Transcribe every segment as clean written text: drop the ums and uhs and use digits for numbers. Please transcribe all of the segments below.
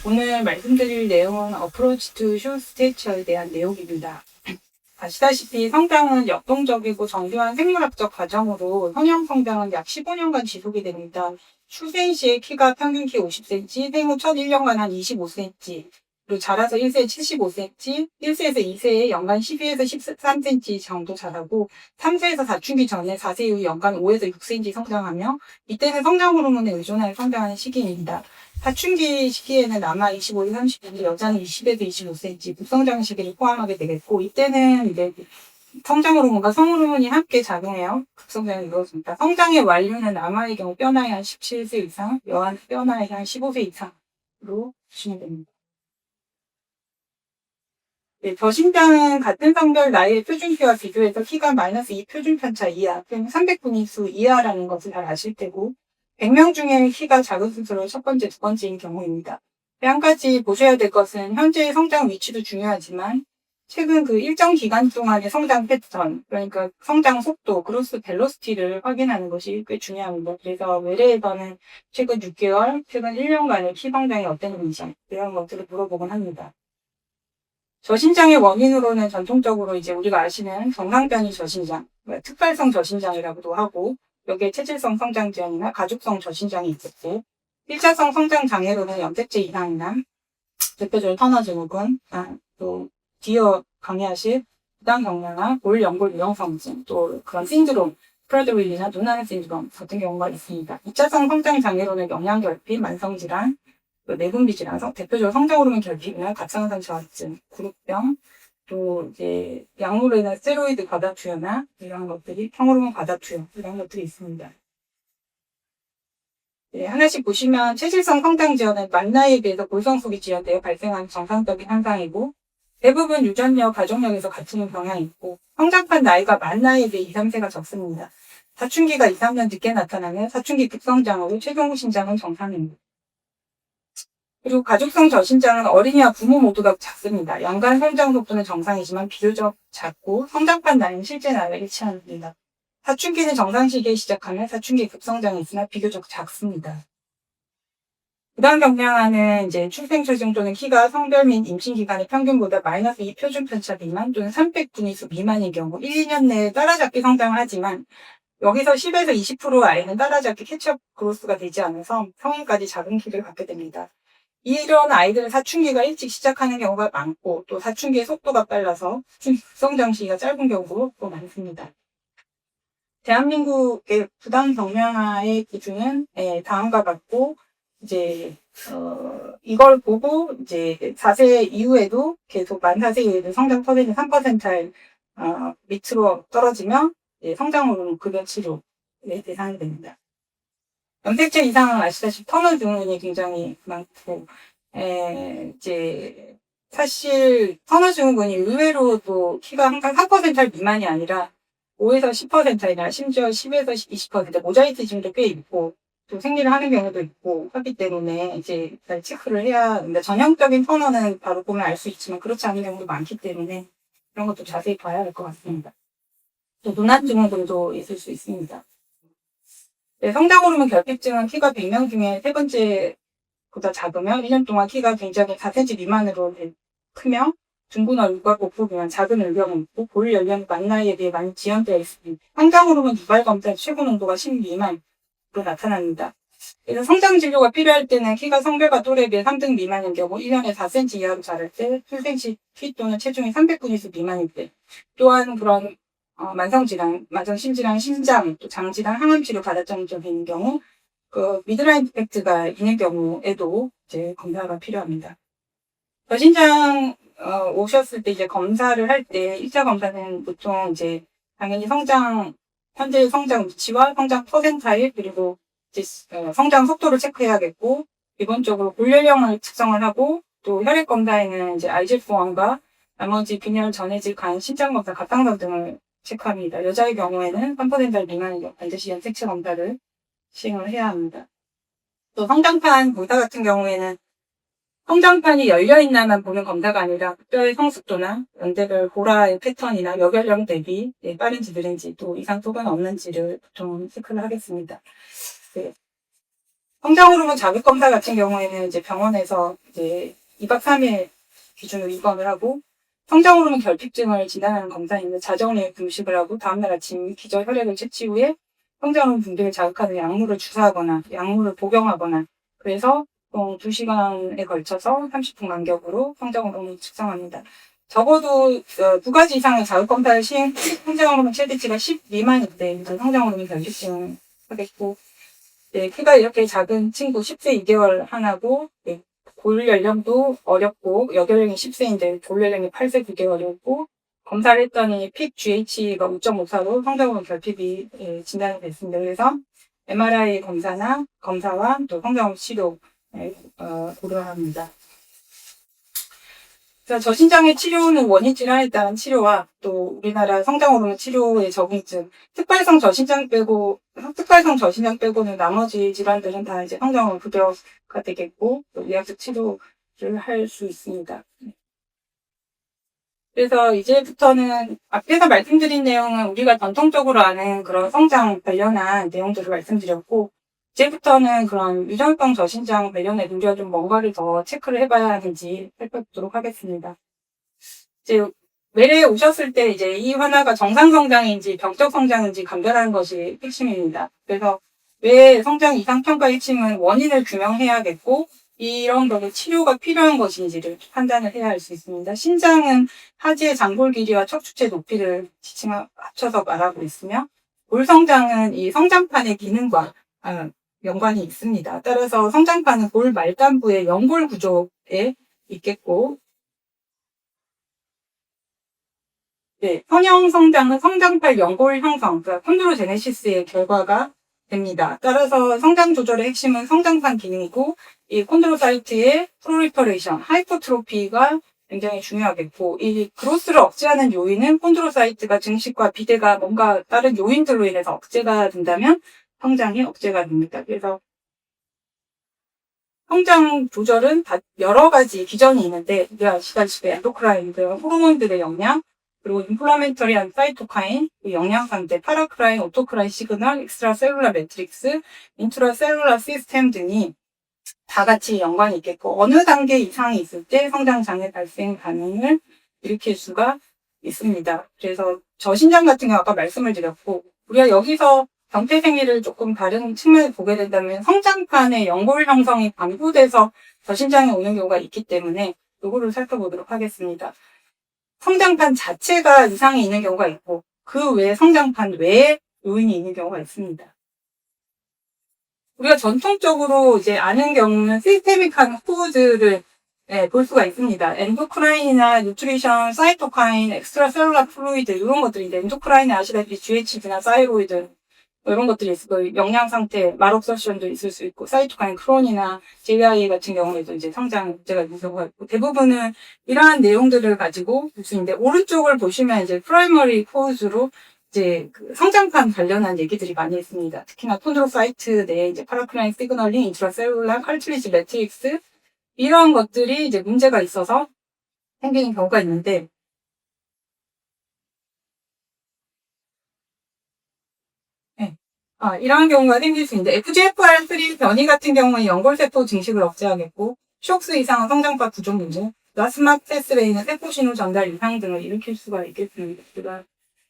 오늘 말씀드릴 내용은 Approach to Short Stature에 대한 내용입니다. 아시다시피 성장은 역동적이고 정교한 생물학적 과정으로 성형 성장은 약 15년간 지속이 됩니다. 출생 시에 키가 평균 키 50cm, 생후 첫 1년간 한 25cm, 그리고 자라서 1세에 75cm, 1세에서 2세에 연간 12에서 13cm 정도 자라고 3세에서 사춘기 전에 4세 이후 연간 5에서 6cm 성장하며 이때는 성장 호르몬에 의존하여 성장하는 시기입니다. 사춘기 시기에는 남아 25에서 35, 여자는 20에서 25cm 급성장 시기를 포함하게 되겠고 이때는 이제 성장 호르몬과 성 호르몬이 함께 작용해요. 급성장이 이루어집니다. 성장의 완료는 남아의 경우 뼈 나이 한 17세 이상, 여한 뼈 나이 한 15세 이상으로 보시면 됩니다. 네, 저신장은 같은 성별 나이의 표준키와 비교해서 키가 마이너스 2 표준편차 이하, 300분위 수 이하라는 것을 잘 아실 테고 100명 중에 키가 작은 순서로 첫 번째, 두 번째인 경우입니다. 한 가지 보셔야 될 것은 현재의 성장 위치도 중요하지만 최근 그 일정 기간 동안의 성장 패턴, 그러니까 성장 속도, 그로스 벨로시티를 확인하는 것이 꽤 중요합니다. 그래서 외래에서는 최근 6개월, 최근 1년간의 키 성장이 어땠는지 이런 것들을 물어보곤 합니다. 저신장의 원인으로는 전통적으로 이제 우리가 아시는 정상변이 저신장, 특발성 저신장이라고도 하고 여기에 체질성 성장지연이나 가죽성 저신장이 있겠고 1차성 성장장애로는 염색체 이상이나 대표적인 터너 증후군, 또 디어 강야식, 부당경량화, 볼 연골 유형성증, 또 그런 신드롬, 프라드윌리나 누나는 신드롬 같은 경우가 있습니다. 2차성 성장장애로는 영양결핍, 만성질환, 내분비 질환, 대표적으로 성장호르몬 결핍이나 갑상선 저하증, 그룹병, 또 이제 약물로 인한 스테로이드 과다 투여나 이런 것들이 성호르몬 과다 투여 이런 것들이 있습니다. 네, 하나씩 보시면 체질성 성장 지연은 만 나이에 비해서 골성숙이 지연되어 발생하는 정상적인 현상이고 대부분 유전력, 가족력에서 갖추는 경향이 있고 성장판 나이가 만 나이에 비해 2, 3세가 적습니다. 사춘기가 2, 3년 늦게 나타나면 사춘기 급성장으로 최종 신장은 정상입니다. 그리고 가죽성 저신장은 어린이와 부모 모두가 작습니다. 연간 성장 속도는 정상이지만 비교적 작고 성장판 나이는 실제 나이와 일치합니다. 사춘기는 정상 시기에 시작하면 사춘기 급성장이 있으나 비교적 작습니다. 부당경량화는 이제 출생 체중 또는 키가 성별 및 임신 기간의 평균보다 마이너스 2 표준편차 미만 또는 300분위 수 미만의 경우 1, 2년 내에 따라잡기 성장을 하지만 여기서 10에서 20% 아이는 따라잡기 캐치업 그로스가 되지 않아서 성인까지 작은 키를 갖게 됩니다. 이런 아이들은 사춘기가 일찍 시작하는 경우가 많고 또 사춘기의 속도가 빨라서 성장 시기가 짧은 경우도 또 많습니다. 대한민국의 부당 경량화의 기준은 다음과 같고 이제 이걸 보고 이제 4세 이후에도 계속 만 4세 이후에도 성장 퍼센트 3%를 밑으로 떨어지면 성장 호르몬 급여 치료의 대상이 됩니다. 염색체 이상은 아시다시피 터너 증후군이 굉장히 많고, 이제, 사실, 터너 증후군이 의외로 또 키가 항상 4% 미만이 아니라 5에서 10% 아니라 심지어 10에서 20% 모자이크 증도 꽤 있고, 또 생리를 하는 경우도 있고, 하기 때문에 이제 잘 체크를 해야 합니다. 전형적인 터너는 바로 보면 알 수 있지만 그렇지 않은 경우도 많기 때문에 그런 것도 자세히 봐야 할 것 같습니다. 또 눈화 증후군도 있을 수 있습니다. 네, 성장 호르몬 결핍증은 키가 100명 중에 세 번째보다 작으면 1년 동안 키가 굉장히 4cm 미만으로 크며 둥근 얼굴과 복부 비만, 작은 을경이 있고 볼 연령이 만 나이에 비해 많이 지연되어 있습니다. 성장 호르몬 유발 검사 최고 농도가 10 미만으로 나타납니다. 그래서 성장 진료가 필요할 때는 키가 성별과 또래에 비해 3등 미만인 경우 1년에 4cm 이하로 자랄 때, 출생 시 키 또는 체중이 300분위수 미만일 때, 또한 그런 만성질환, 만성심질환, 심장, 또 장질환, 항암치료 받았던 적이 있는 경우, 미드라인 디펙트가 있는 경우에도 이제 검사가 필요합니다. 저신장, 오셨을 때 이제 검사를 할 때, 1차 검사는 보통 이제 당연히 현재 성장 위치와 성장 퍼센타일, 그리고 이제 성장 속도를 체크해야겠고, 기본적으로 볼 연령을 측정을 하고, 또 혈액 검사에는 이제 IGF-1과 나머지 빈혈, 전해질, 간, 신장 검사, 갑상선 등을 체크합니다. 여자의 경우에는 3% 미만인 경우 반드시 염색체 검사를 시행을 해야 합니다. 또 성장판 검사 같은 경우에는 성장판이 열려있나만 보는 검사가 아니라 뼈의 성숙도나 연대별 보라의 패턴이나 여결령 대비 빠른지 느린지 또 이상 소견 없는지를 보통 체크를 하겠습니다. 네. 성장 호르몬 자극 검사 같은 경우에는 이제 병원에서 이제 2박 3일 기준으로 입원을 하고 성장 호르몬 결핍증을 진단하는 검사인데 자정에 금식을 하고 다음날 아침 기저 혈액을 채취 후에 성장 호르몬 분비를 자극하는 약물을 주사하거나 약물을 복용하거나 그래서 2시간에 걸쳐서 30분 간격으로 성장 호르몬을 측정합니다. 적어도 2가지 이상의 자극 검사를 시행 성장 호르몬 최대치가 10 미만일 때 성장 호르몬 결핍증을 하겠고 네, 키가 이렇게 작은 친구 10세 2개월 하나고 네, 골 연령도 어렵고 여결령이 10세인데 골 연령이 8세 9개월이었고 검사를 했더니 픽 GH가 5.54로 성장호르몬 결핍이 진단이 됐습니다. 그래서 MRI 검사와 또 성장호르몬 치료 고려합니다. 저신장의 치료는 원인 질환에 따른 치료와 또 우리나라 성장호르몬 치료의 적응증, 특발성 저신장 빼고는 나머지 질환들은 다 이제 성장호르몬 급여가 되겠고 또 의학적 치료를 할 수 있습니다. 그래서 이제부터는 앞에서 말씀드린 내용은 우리가 전통적으로 아는 그런 성장 관련한 내용들을 말씀드렸고 이제부터는 그런 유전성 저신장 관련해 우리가 좀 뭔가를 더 체크를 해봐야 하는지 살펴보도록 하겠습니다. 이제 외래에 오셨을 때 이제 이 환아가 정상 성장인지 병적 성장인지 감별하는 것이 핵심입니다. 그래서 뇌 성장 이상 평가 핵심은 원인을 규명해야겠고 이런 거는 치료가 필요한 것인지를 판단을 해야 할 수 있습니다. 신장은 하지의 장골 길이와 척추체 높이를 합쳐서 말하고 있으며 골 성장은 이 성장판의 기능과 연관이 있습니다. 따라서 성장판은 골 말단부의 연골 구조에 있겠고 네, 선형 성장은 성장판 연골 형성, 그러니까 콘드로제네시스의 결과가 됩니다. 따라서 성장 조절의 핵심은 성장판 기능이고 이 콘드로사이트의 프롤리퍼레이션, 하이퍼트로피가 굉장히 중요하겠고 이 그로스를 억제하는 요인은 콘드로사이트가 증식과 비대가 뭔가 다른 요인들로 인해서 억제가 된다면 성장이 억제가 됩니다. 그래서 성장 조절은 여러 가지 기전이 있는데 우리가 아시다시피 엔도크라인들, 호르몬들의 영향, 그리고 인플라멘터리한 사이토카인, 영양산제, 파라크라인, 오토크라인 시그널, 익스트라셀룰라 매트릭스, 인트라셀룰라 시스템 등이 다 같이 연관이 있겠고 어느 단계 이상이 있을 때 성장장애 발생 반응을 일으킬 수가 있습니다. 그래서 저신장 같은 경우 아까 말씀을 드렸고 우리가 여기서 병태 생리를 조금 다른 측면을 보게 된다면 성장판의 연골 형성이 반부돼서 저신장에 오는 경우가 있기 때문에 이거를 살펴보도록 하겠습니다. 성장판 자체가 이상이 있는 경우가 있고 그 외에 성장판 외에 요인이 있는 경우가 있습니다. 우리가 전통적으로 이제 아는 경우는 시스테믹한 코드를 볼 수가 있습니다. 엔도크라인이나 뉴트리션, 사이토카인, 엑스트라셀룰라 플루이드 이런 것들이 엔도크라인은 아시다시피 GHB나 사이로이드 이런 것들이 있을 거예요. 영양 상태, 말옵서션도 있을 수 있고, 사이토카인, 크론이나 JI 같은 경우에도 이제 성장 문제가 있는 경우가 있고, 대부분은 이러한 내용들을 가지고 볼 수 있는데, 오른쪽을 보시면 이제 프라이머리 코즈로 이제 그 성장판 관련한 얘기들이 많이 있습니다. 특히나 콘드로사이트 내에 이제 파라크라인 시그널링, 인트라셀룰라, 칼트리지 매트릭스, 이런 것들이 이제 문제가 있어서 생기는 경우가 있는데, 이러한 경우가 생길 수 있는데 FGFR3 변이 같은 경우는 연골세포 증식을 억제하겠고 쇼크스 이상은 성장파 구조 문제, 라스마테스레이는 세포신호 전달 이상 등을 일으킬 수가 있겠습니다. 제가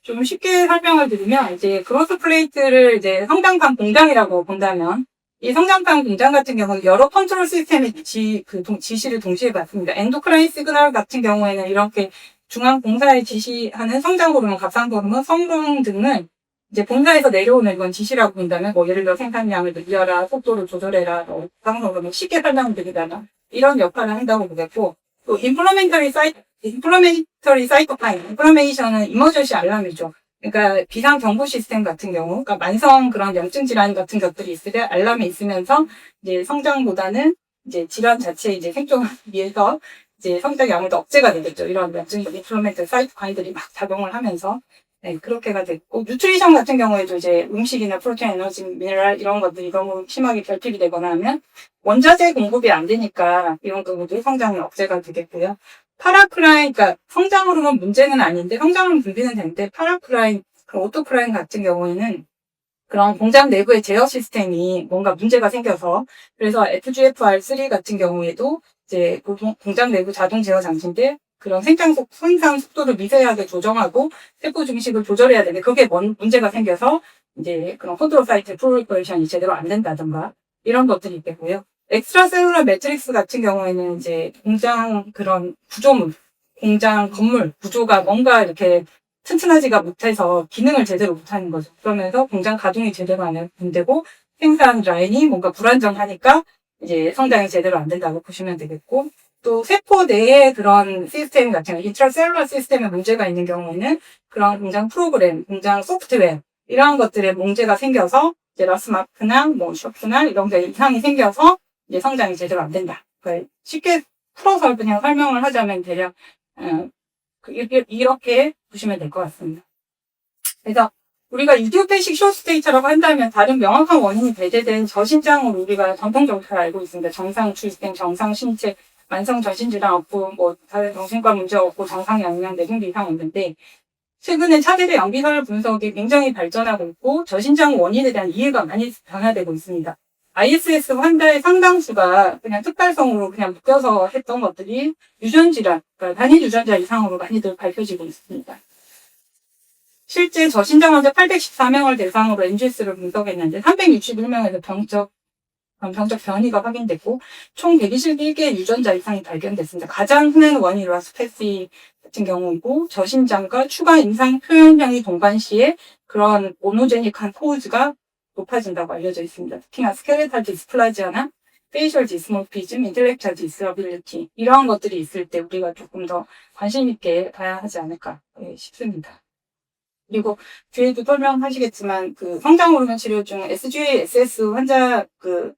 좀 쉽게 설명을 드리면 이제 그로스 플레이트를 이제 성장판 공장이라고 본다면 이 성장판 공장 같은 경우는 여러 컨트롤 시스템의 지시를 동시에 받습니다. 엔도크라인 시그널 같은 경우에는 이렇게 중앙 공사에 지시하는 성장 호르몬, 갑상 호르몬, 성호르몬 등을 이제 본사에서 내려오는 이건 지시라고 본다면 뭐 예를 들어 생산량을 늘려라, 속도를 조절해라, 갑상 호르몬 쉽게 설명드리다가 이런 역할을 한다고 보겠고 또 인플라멘터리 사이토카인, 인플라메이션은 이머전시 알람이죠. 그러니까 비상 경보 시스템 같은 경우, 그러니까 만성 그런 염증 질환 같은 것들이 있을 때 알람이 있으면서 이제 성장보다는 이제 질환 자체 이제 생존을 위해서 이제 성장이 아무래도 억제가 되겠죠. 이런 염증 인플라멘터리 사이토카인들이 막 작용을 하면서 네, 그렇게가 됐고, 뉴트리션 같은 경우에도 이제 음식이나 프로테인, 에너지, 미네랄 이런 것들이 너무 심하게 결핍이 되거나 하면 원자재 공급이 안 되니까 이런 것들이 성장이 억제가 되겠고요. 파라크라인, 그러니까 성장 호르몬 문제는 아닌데 성장 호르몬 분비는 되는데 파라크라인, 오토크라인 같은 경우에는 그런 공장 내부의 제어 시스템이 뭔가 문제가 생겨서, 그래서 FGFR3 같은 경우에도 이제 공장 내부 자동 제어 장치인데 그런 생산 속도를 미세하게 조정하고 세포 중식을 조절해야 되는데 그게 문제가 생겨서 이제 그런 컨트롤 사이트 프로리퍼레이션이 제대로 안 된다든가 이런 것들이 있겠고요. 엑스트라셀룰러 매트릭스 같은 경우에는 이제 공장 그런 구조물, 공장 건물 구조가 뭔가 이렇게 튼튼하지가 못해서 기능을 제대로 못하는 거죠. 그러면서 공장 가동이 제대로 안 되고 생산 라인이 뭔가 불안정하니까 이제 성장이 제대로 안 된다고 보시면 되겠고, 또 세포 내에 그런 시스템 같은 인트라셀룰러 시스템에 문제가 있는 경우에는 그런 공장 프로그램, 공장 소프트웨어 이런 것들에 문제가 생겨서 이제 러스마크나 뭐 쇼프나 이런 게 이상이 생겨서 이제 성장이 제대로 안 된다. 그러니까 쉽게 풀어서 그냥 설명을 하자면 대략 이렇게 보시면 될 것 같습니다. 그래서 우리가 이디오패식 쇼스테이터라고 한다면 다른 명확한 원인이 배제된 저신장으로 우리가 전통적으로 잘 알고 있습니다. 정상 출생, 정상 신체, 만성 전신질환 없고 뭐 다른 정신과 문제 없고 정상 영양 내분비 이상 없는데, 최근에 차세대 양비설 분석이 굉장히 발전하고 있고 저신장 원인에 대한 이해가 많이 변화되고 있습니다. ISS 환자의 상당수가 그냥 특발성으로 그냥 묶여서 했던 것들이 유전질환, 그러니까 단일 유전자 이상으로 많이들 밝혀지고 있습니다. 실제 저신장 환자 814명을 대상으로 NGS를 분석했는데 361명에서 병적 변이가 확인됐고 총 121개의 유전자 이상이 발견됐습니다. 가장 흔한 원인이 라스페시 같은 경우이고 저신장과 추가 임상 표현형이 동반 시에 그런 모노제닉한 포즈가 높아진다고 알려져 있습니다. 특히나 스켈레탈 디스플라지아나 페이셜 디스모피즘, 인텔렉츄얼 디스어빌리티 이러한 것들이 있을 때 우리가 조금 더 관심 있게 봐야 하지 않을까 싶습니다. 그리고 뒤에도 설명하시겠지만 그 성장 호르몬 치료 중 SGA, SS 환자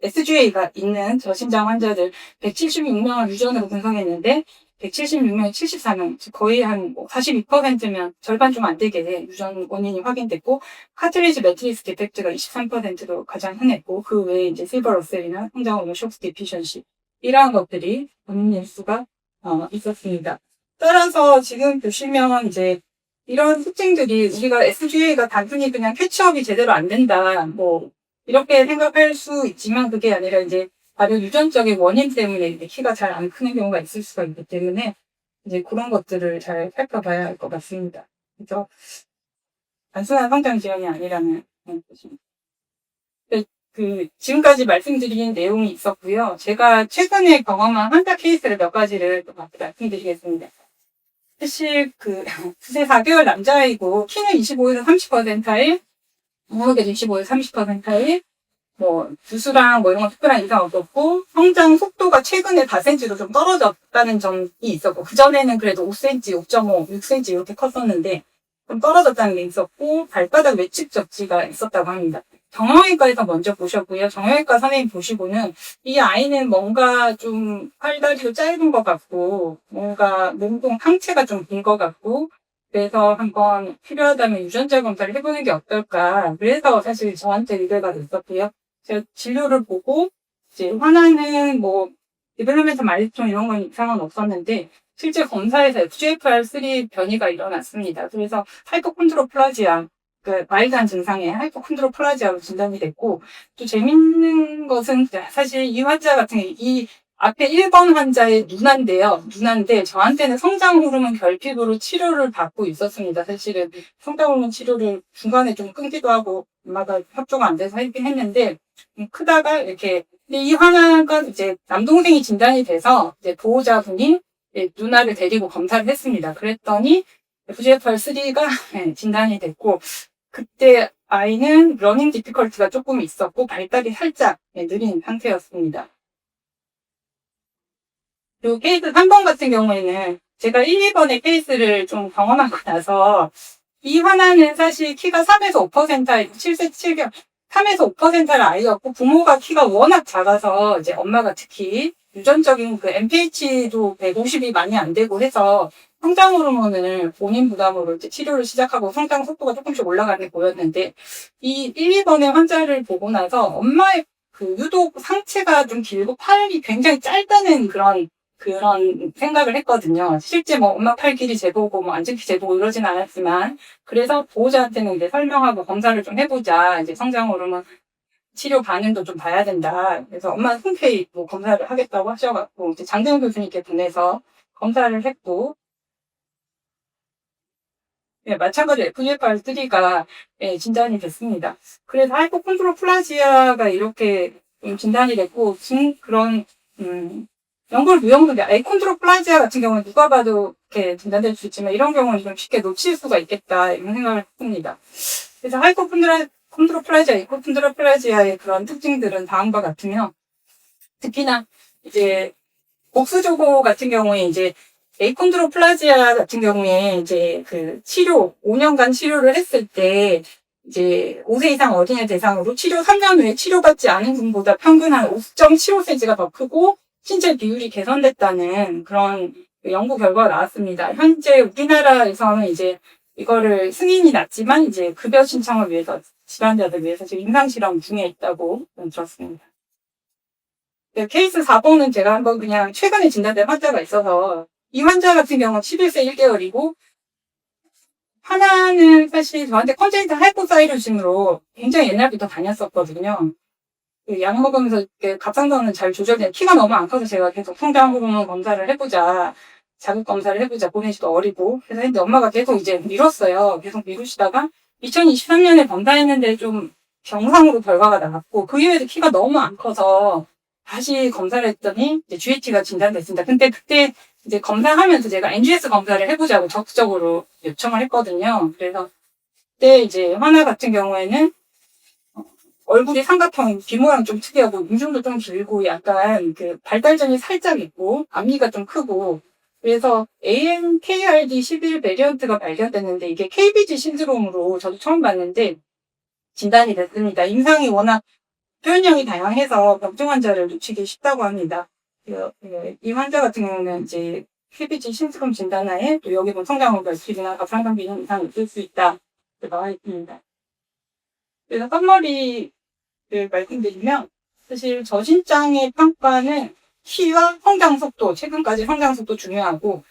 SGA가 있는 저신장 환자들 176명을 유전으로 분석했는데 176명에 74명, 즉 거의 한 42%면 절반 좀 안 되게 유전 원인이 확인됐고 카트리지 매트리스 디펙트가 23%로 가장 흔했고 그 외에 이제 실버 러셀이나 성장 호르몬 쇼크 디피션시 이러한 것들이 원인일 수가 있었습니다. 따라서 지금 보시면 이제 이런 특징들이 우리가 SGA가 단순히 그냥 캐치업이 제대로 안 된다, 뭐, 이렇게 생각할 수 있지만 그게 아니라 이제 바로 유전적인 원인 때문에 이제 키가 잘 안 크는 경우가 있을 수가 있기 때문에 이제 그런 것들을 잘 살펴봐야 할 것 같습니다. 그래서 단순한 성장 지연이 아니라는 것입니다. 지금까지 말씀드린 내용이 있었고요. 제가 최근에 경험한 환자 케이스를 몇 가지를 또 말씀드리겠습니다. 사실 두세 4개월 남자이고 키는 25에서 30%일, 무게도 25에서 30%일, 뭐 두수랑 뭐 이런 거 특별한 이상 없었고 성장 속도가 최근에 4cm로 좀 떨어졌다는 점이 있었고 그전에는 그래도 5cm, 5.5, 6cm 이렇게 컸었는데 좀 떨어졌다는 게 있었고 발바닥 외측 접지가 있었다고 합니다. 정형외과에서 먼저 보셨고요. 정형외과 선생님 보시고는 이 아이는 뭔가 좀 팔다리도 짧은 것 같고 뭔가 몸통 상체가 좀 긴 것 같고 그래서 한번 필요하다면 유전자 검사를 해보는 게 어떨까. 그래서 사실 저한테 리더가 됐었고요. 제가 진료를 보고 이제 하나는 뭐 디벨롭멘트 마일스톤 이런 건 이상은 없었는데 실제 검사에서 FGFR3 변이가 일어났습니다. 그래서 하이퍼콘드로플라지아, 마일드한 증상의 하이퍼콘드로플라지아로 진단이 됐고, 또 재밌는 것은 사실 이 환자 같은 경우 이 앞에 1번 환자의 누나인데 저한테는 성장 호르몬 결핍으로 치료를 받고 있었습니다. 사실은 성장 호르몬 치료를 중간에 좀 끊기도 하고 엄마가 협조가 안 돼서 하긴 했는데 크다가 이렇게 근데 이 하나가 이제 남동생이 진단이 돼서 이제 보호자분이 누나를 데리고 검사를 했습니다. 그랬더니 FGFR3가 진단이 됐고 그때 아이는 러닝 디피컬티가 조금 있었고 발달이 살짝 느린 상태였습니다. 그리고 케이스 3번 같은 경우에는 제가 1, 2번의 케이스를 좀 경험하고 나서 이 하나는 사실 키가 3에서 5%의 7cm 7개월 3에서 5%의 아이였고 부모가 키가 워낙 작아서 이제 엄마가 특히 유전적인 MPH도 150이 많이 안 되고 해서 성장 호르몬을 본인 부담으로 이제 치료를 시작하고 성장 속도가 조금씩 올라가는 게 보였는데 이 1, 2번의 환자를 보고 나서 엄마의 유독 상체가 좀 길고 팔이 굉장히 짧다는 그런 그런 생각을 했거든요. 실제 뭐 엄마 팔 길이 재보고 뭐 안전키 재보고 이러진 않았지만, 그래서 보호자한테는 이제 설명하고 검사를 좀 해보자. 이제 성장 호르몬 치료 반응도 좀 봐야 된다. 그래서 엄마 흔쾌히 뭐 검사를 하겠다고 하셔갖고, 이제 장대웅 교수님께 보내서 검사를 했고, 예, 마찬가지로 FGFR3가 예, 진단이 됐습니다. 그래서 하이포콘드로플라지아가 이렇게 진단이 됐고, 그런 연골 무형물이 에이콘드로플라지아 같은 경우는 누가 봐도 이렇게 진단될 수 있지만 이런 경우는 좀 쉽게 놓칠 수가 있겠다 이런 생각을 했습니다. 그래서 하이포콘드로플라지아, 에이콘드로플라지아의 그런 특징들은 다음과 같으며, 특히나 이제 복수조고 같은 경우에 이제 에이콘드로플라지아 같은 경우에 이제 그 치료 5년간 치료를 했을 때 이제 5세 이상 어린애 대상으로 치료 3년 후에 치료받지 않은 분보다 평균 한 5.75cm가 더 크고 신체 비율이 개선됐다는 그런 연구 결과가 나왔습니다. 현재 우리나라에서는 이제 이거를 승인이 났지만 이제 급여 신청을 위해서 질환자들 위해서 지금 임상 실험 중에 있다고 들었습니다. 네, 케이스 4번은 제가 한번 그냥 최근에 진단된 환자가 있어서 이 환자 같은 경우는 11세 1개월이고 하나는 사실 저한테 컨제니탈 하이포사이로심으로 굉장히 옛날부터 다녔었거든요. 약 먹으면서 갑상선은 잘 조절돼 키가 너무 안 커서 제가 계속 성장 호르몬 검사를 해보자 자극 검사를 해보자 보내지도 어리고 그래서 했는데 엄마가 계속 이제 미뤘어요. 계속 미루시다가 2023년에 검사했는데 좀 정상으로 결과가 나왔고 그 이후에도 키가 너무 안 커서 다시 검사를 했더니 이제 GAT가 진단됐습니다. 근데 그때 이제 검사하면서 제가 NGS 검사를 해보자고 적극적으로 요청을 했거든요. 그래서 그때 이제 하나 같은 경우에는 얼굴이 삼각형, 귀모양 좀 특이하고 인중도 좀 길고 약간 그 발달점이 살짝 있고 앞니가 좀 크고 그래서 ANKRD11 베리언트가 발견됐는데 이게 KBG 신드롬으로 저도 처음 봤는데 진단이 됐습니다. 임상이 워낙 표현형이 다양해서 병증 환자를 놓치기 쉽다고 합니다. 이 환자 같은 경우는 이제 KBG 신드롬 진단하에 또 여기 뭐 성장호 결핍이나 갑상선 기능 이상이 있을 수 있다 나와 있습니다. 그래서 썸머리를 말씀드리면 사실 저신장의 평가는 키와 성장 속도, 최근까지 성장 속도 중요하고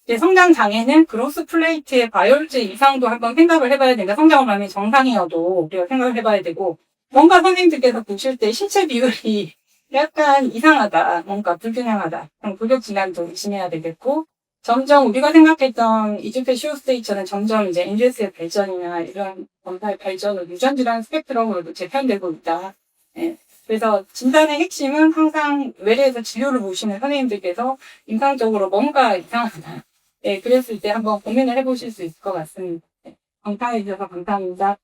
이제 성장 장애는 그로스 플레이트의 바이올즈 이상도 한번 생각을 해봐야 된다. 성장 호르몬이 정상이어도 우리가 생각을 해봐야 되고 뭔가 선생님들께서 보실 때 신체 비율이 약간 이상하다, 뭔가 불균형하다, 골격 질환도 의심해야 되겠고 점점 우리가 생각했던 이즈페시오스테이처는 점점 이제 NGS의 발전이나 이런 검사의 발전으로 유전질환 스펙트럼으로도 재편되고 있다. 예. 그래서 진단의 핵심은 항상 외래에서 진료를 보시는 선생님들께서 임상적으로 뭔가 이상하다. 예, 그랬을 때 한번 고민을 해보실 수 있을 것 같습니다. 예. 감사해 주셔서 감사합니다.